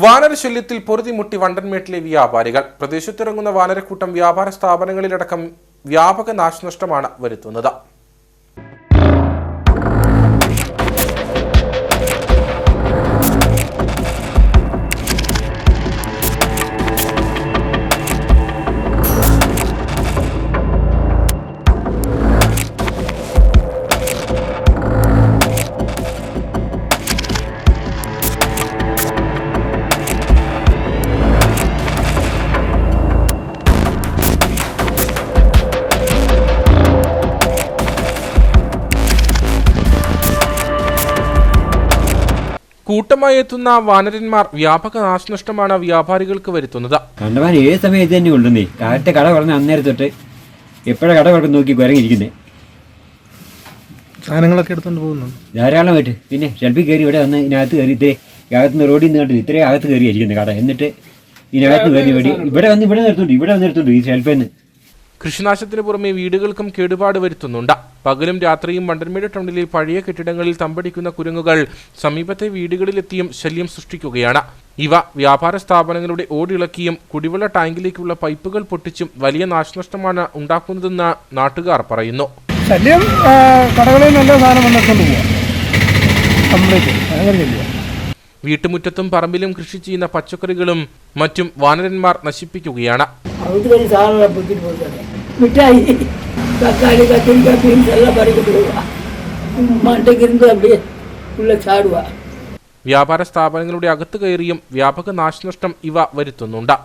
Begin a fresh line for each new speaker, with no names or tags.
വാനരശല്യത്തിൽ പൊറുതിമുട്ടി വണ്ടൻമേട്ടിലെ വ്യാപാരികൾ. പ്രദേശത്തിറങ്ങുന്ന വാനരക്കൂട്ടം വ്യാപാര സ്ഥാപനങ്ങളിലടക്കം വ്യാപക നാശനഷ്ടമാണ് വരുത്തുന്നത്. കൂട്ടമായി എത്തുന്ന വാനരന്മാർ വ്യാപക നാശനഷ്ടമാണ് വ്യാപാരികൾക്ക് വരുത്തുന്നത്.
കണ്ടമാൻ ഏത് സമയം ഇത് തന്നെ കൊണ്ടുവന്നേ. കാലത്തെ കട പറഞ്ഞ അന്നേരം തൊട്ട് എപ്പോഴാണ് കട കുറച്ച് നോക്കി കുരങ്ങിരിക്കുന്നത്.
സാധനങ്ങളൊക്കെ എടുത്തുകൊണ്ട് പോകുന്നു
ധാരാളമായിട്ട്. പിന്നെ ഷെൽഫിൽ കയറി ഇവിടെ വന്ന് ഇതിനകത്ത് കയറി ഇത്രയും അകത്തുനിന്ന് റോഡിൽ നിന്ന് കണ്ടിട്ട് ഇത്രയും അകത്ത് കയറിയിരിക്കുന്നത് കട. എന്നിട്ട് ഇതിനകത്ത് കയറി ഇവിടെ വന്ന് നിർത്തുണ്ട് ഈ ഷെൽഫിൽ നിന്ന്.
കൃഷിനാശത്തിന് പുറമെ വീടുകൾക്കും കേടുപാട് വരുത്തുന്നുണ്ട്. പകലും രാത്രിയും വണ്ടൻമേട് ടൗണിലെ പഴയ കെട്ടിടങ്ങളിൽ തമ്പടിക്കുന്ന കുരങ്ങുകൾ സമീപത്തെ വീടുകളിലെത്തിയും ശല്യം സൃഷ്ടിക്കുകയാണ്. ഇവ വ്യാപാര സ്ഥാപനങ്ങളുടെ ഓടിളക്കിയും കുടിവെള്ള ടാങ്കിലേക്കുള്ള പൈപ്പുകൾ പൊട്ടിച്ചും വലിയ നാശനഷ്ടമാണ് ഉണ്ടാക്കുന്നതെന്ന് നാട്ടുകാർ പറയുന്നു.
ശല്യം കടകളിൽ നല്ല സാധനം വന്നിട്ടുണ്ട്
വീട്ടുമുറ്റത്തും പറമ്പിലും കൃഷി ചെയ്യുന്ന പച്ചക്കറികളും മറ്റും വാനരന്മാർ നശിപ്പിക്കുകയാണ്. വ്യാപാര സ്ഥാപനങ്ങളുടെ അകത്ത് കയറിയും വ്യാപക നാശനഷ്ടം ഇവ വരുത്തുന്നുണ്ട്.